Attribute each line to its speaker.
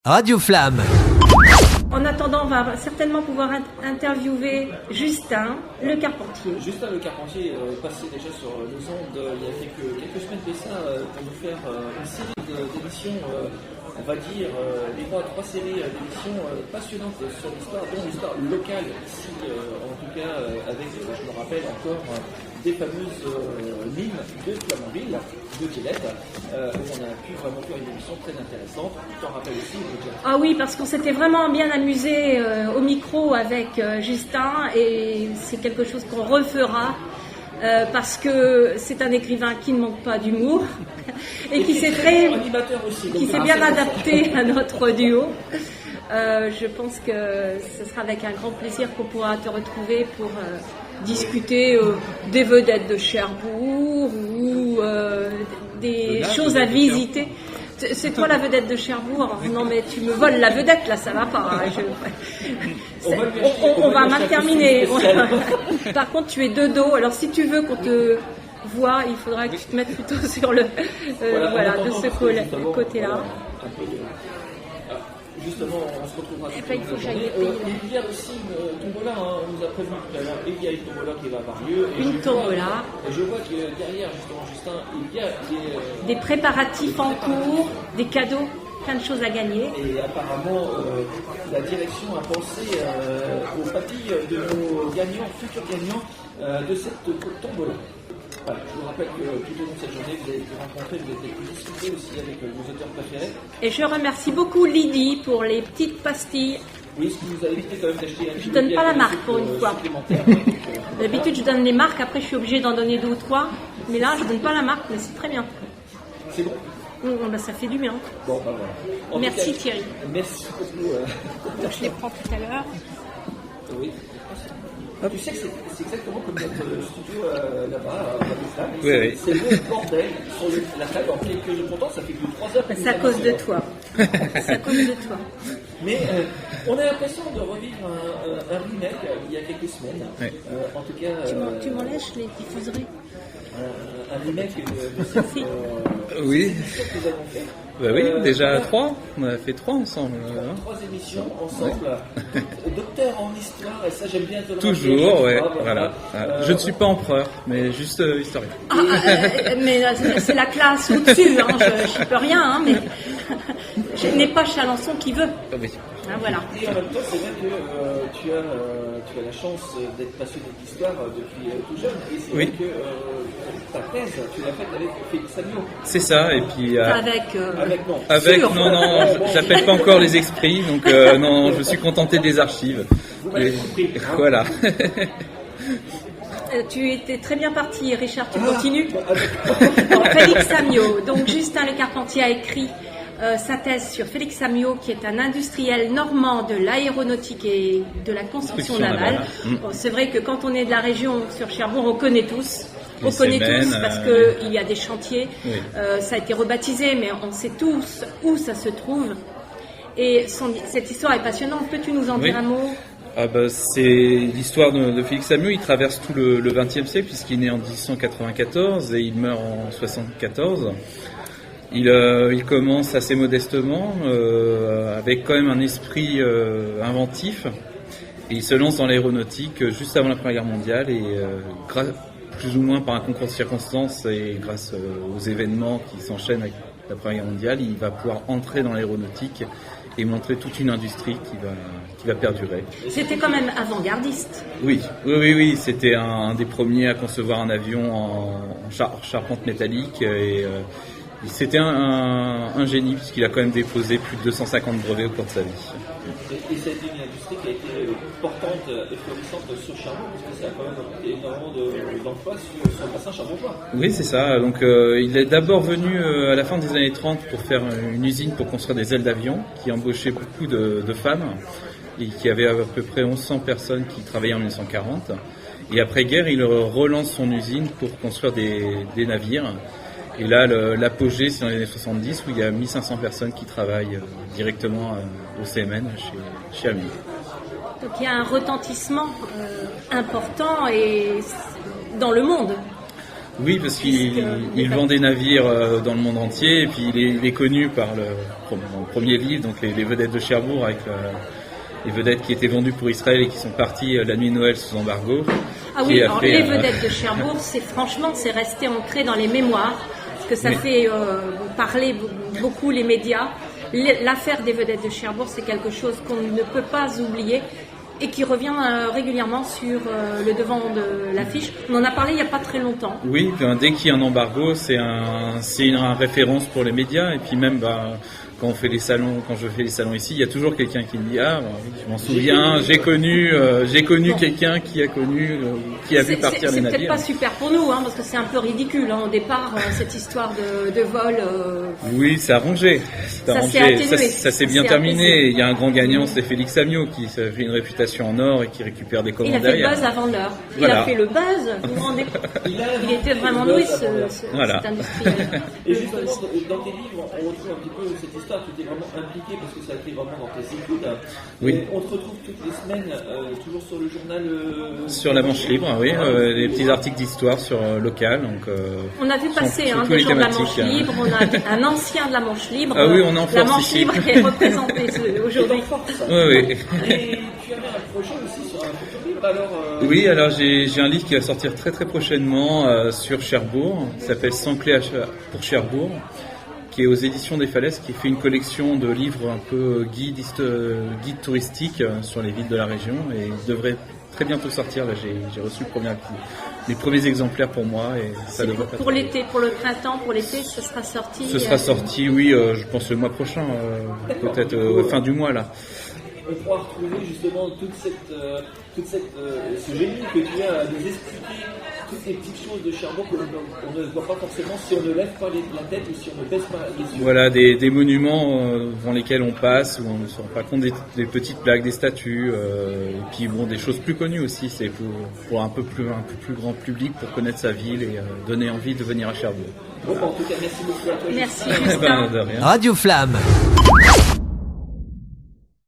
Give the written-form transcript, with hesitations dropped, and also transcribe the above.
Speaker 1: Radio Flamme.
Speaker 2: En attendant, on va certainement pouvoir interviewer Justin Le Carpentier.
Speaker 3: Justin Le Carpentier passé déjà sur nos ondes il y a quelques semaines de ça pour nous faire une série d'émissions, on va dire trois séries d'émissions passionnantes sur l'histoire, dont l'histoire locale ici, en tout cas avec, je me rappelle encore, des fameuses mines de Flamanville, de Quélette, où on a pu vraiment faire une émission très intéressante. Tu t'en rappelles aussi,
Speaker 2: Ah oui, parce qu'on s'était vraiment bien amusé au micro avec Justin, et c'est quelque chose qu'on refera. Parce que c'est un écrivain qui ne manque pas d'humour et qui s'est bien adapté à notre duo. Je pense que ce sera avec un grand plaisir qu'on pourra te retrouver pour discuter des vedettes de Cherbourg ou des choses à visiter. C'est toi la vedette de Cherbourg? Non mais tu me voles la vedette là, ça va pas. On va mal terminer. Par contre tu es de dos, alors si tu veux qu'on te voit, il faudra que tu te mettes plutôt sur le de ce côté-là.
Speaker 3: Justement, on se retrouvera.
Speaker 2: Et puis, il faut que j'aille payer.
Speaker 3: Il y a aussi une tombola, on nous a prévenu tout à l'heure, et il y a une tombola qui va avoir lieu.
Speaker 2: Une tombola.
Speaker 3: Et je vois que derrière, justement, Justin, il y a
Speaker 2: des préparatifs en cours, des cadeaux, plein de choses à gagner.
Speaker 3: Et apparemment, la direction a pensé aux papilles de nos gagnants, futurs gagnants de cette tombola. Voilà, je vous rappelle que tout au long de cette journée, vous avez pu rencontrer, vous avez pu discuter aussi avec vos auteurs préférés.
Speaker 2: Et je remercie beaucoup Lydie pour les petites pastilles.
Speaker 3: Oui, ce qui nous a évité quand même d'acheter un
Speaker 2: Je donne pas la marque pour une fois. D'habitude, je donne les marques, après je suis obligée d'en donner 2 ou 3. Mais là, je donne pas la marque, mais c'est très bien.
Speaker 3: C'est bon.
Speaker 2: Bah, ça fait du bien.
Speaker 3: Bon, bah voilà.
Speaker 2: Merci Thierry.
Speaker 3: Merci beaucoup.
Speaker 2: Je les prends tout à l'heure.
Speaker 3: Oui. Tu sais que c'est exactement comme notre studio là-bas, à Flamme.
Speaker 4: Oui.
Speaker 3: C'est le bordel sur la table en quelques jours. Pourtant, ça fait que 3 heures.
Speaker 2: C'est à cause de toi. C'est à cause de toi.
Speaker 3: Mais on a l'impression de revivre un remake il y a quelques semaines.
Speaker 4: Oui.
Speaker 3: En tout cas.
Speaker 2: Tu m'en laisses, je les diffuserai.
Speaker 3: Un remake de cette
Speaker 4: Oui.
Speaker 3: émission que nous avons fait.
Speaker 4: Bah oui, déjà 3. On a fait 3 ensemble.
Speaker 3: 3 émissions ensemble. Docteur en histoire, et ça j'aime bien te le
Speaker 4: Toujours,
Speaker 3: rappeler,
Speaker 4: ouais. Voilà. Je ne suis pas empereur, mais juste historien.
Speaker 2: Mais c'est la classe au-dessus, hein. Je n'y peux rien, hein, mais je n'ai pas Chalençon qui veut.
Speaker 4: Oui.
Speaker 2: Ah, voilà.
Speaker 3: Et en même temps, c'est vrai que tu as la chance d'être passionné d'histoire depuis tout jeune. Et c'est vrai que ta thèse, tu l'as faite avec Félix Amiot.
Speaker 4: C'est ça, et puis...
Speaker 3: Avec
Speaker 4: non, j'appelle pas encore les esprits, donc non, je suis contenté des archives.
Speaker 3: Vous m'avez compris.
Speaker 4: Voilà.
Speaker 2: Tu étais très bien parti, Richard, tu continues. Bon, Félix Amiot, donc Justin Le Carpentier a écrit sa thèse sur Félix Amiot, qui est un industriel normand de l'aéronautique et de la construction navale. Bon, c'est vrai que quand on est de la région sur Cherbourg, on connaît tous. On connaît tous parce qu'il y a des chantiers. Oui. Ça a été rebaptisé, mais on sait tous où ça se trouve. Et cette histoire est passionnante. Peux-tu nous en dire un mot?
Speaker 4: C'est l'histoire de Félix Amiot. Il traverse tout le XXe siècle puisqu'il est né en 1894 et il meurt en 1974. Il commence assez modestement, avec quand même un esprit inventif, et il se lance dans l'aéronautique juste avant la Première Guerre mondiale, et plus ou moins par un concours de circonstances et grâce aux événements qui s'enchaînent avec la Première Guerre mondiale, il va pouvoir entrer dans l'aéronautique et montrer toute une industrie qui va perdurer.
Speaker 2: C'était quand même avant-gardiste.
Speaker 4: Oui, c'était un des premiers à concevoir un avion en charpente métallique, et c'était un génie puisqu'il a quand même déposé plus de 250 brevets au cours de sa vie.
Speaker 3: Et ça a été une industrie qui a été portante et florissante sur Cherbourg, parce que ça a quand même apporté énormément d'emplois sur le bassin cherbourgeois.
Speaker 4: Oui, c'est ça. Donc il est d'abord venu à la fin des années 30 pour faire une usine pour construire des ailes d'avion, qui embauchait beaucoup de femmes, et qui avait à peu près 1100 personnes qui travaillaient en 1940. Et après-guerre, il relance son usine pour construire des navires. Et là, l'apogée, c'est dans les années 70, où il y a 1500 personnes qui travaillent directement au CMN chez Amiot.
Speaker 2: Donc il y a un retentissement important et dans le monde.
Speaker 4: Oui, parce qu'il vend des navires dans le monde entier, et puis il est connu par le premier livre, donc les vedettes de Cherbourg, avec les vedettes qui étaient vendues pour Israël et qui sont parties la nuit de Noël sous embargo.
Speaker 2: Ah oui, alors les vedettes de Cherbourg, c'est resté ancré dans les mémoires, parce que ça fait parler beaucoup les médias. L'affaire des vedettes de Cherbourg, c'est quelque chose qu'on ne peut pas oublier et qui revient régulièrement sur le devant de l'affiche. On en a parlé il n'y a pas très longtemps.
Speaker 4: Oui, dès qu'il y a un embargo, c'est une référence pour les médias, et puis même quand je fais les salons ici, il y a toujours quelqu'un qui me dit je m'en souviens, j'ai connu quelqu'un qui a vu partir les navires.
Speaker 2: C'est peut-être pas super pour nous, parce que c'est un peu ridicule au départ cette histoire de vol.
Speaker 4: Oui, ça a rangé. Ça s'est bien terminé. Il y a un grand gagnant, c'est Félix Amiot, qui s'est fait une réputation en or et qui récupère des commandes.
Speaker 2: Il a fait le buzz avant l'heure.
Speaker 4: Voilà.
Speaker 2: Il a fait le buzz. Vous vous rendez compte ? Il était vraiment doué cet industriel.
Speaker 3: Et justement, dans tes livres, on retrouve un petit peu cette histoire. Tu étais vraiment impliqué parce que ça a été vraiment dans tes études.
Speaker 4: Oui.
Speaker 3: On te retrouve toutes les semaines, toujours sur le journal.
Speaker 4: Sur la Manche Libre, oui, des petits articles d'histoire sur local. Donc,
Speaker 2: on a vu passer des gens de la Manche Libre, on a un ancien de la Manche Libre.
Speaker 4: Ah oui, on est en force.
Speaker 2: La Manche
Speaker 4: ici.
Speaker 2: Libre est représentée aujourd'hui.
Speaker 4: Oui.
Speaker 3: Et tu avais un projet aussi sur un futur livre alors.
Speaker 4: Oui, alors j'ai un livre qui va sortir très très prochainement sur Cherbourg, qui s'appelle Sans clé pour Cherbourg, qui est aux éditions des Falaises, qui fait une collection de livres un peu guide touristique sur les villes de la région, et il devrait très bientôt sortir. Là, j'ai reçu les premiers exemplaires pour moi, et ça devrait
Speaker 2: pour l'été, pour le printemps, pour l'été, ce sera sorti.
Speaker 4: Ce sera sorti, oui, je pense le mois prochain, peut-être fin du mois là.
Speaker 3: On pourra retrouver justement ce génie que tu as à nous expliquer toutes ces petites choses de Cherbourg que l'on ne voit pas forcément si on ne lève pas la tête ou si on ne baisse pas les yeux.
Speaker 4: Voilà, des monuments devant lesquels on passe, où on ne se rend pas compte des petites plaques, des statues, et puis des choses plus connues aussi, c'est pour un peu plus grand public, pour connaître sa ville et donner envie de venir à Cherbourg.
Speaker 3: Bon, en tout cas, merci beaucoup à toi.
Speaker 2: Merci Justin.
Speaker 4: De rien.
Speaker 1: Radio Flamme.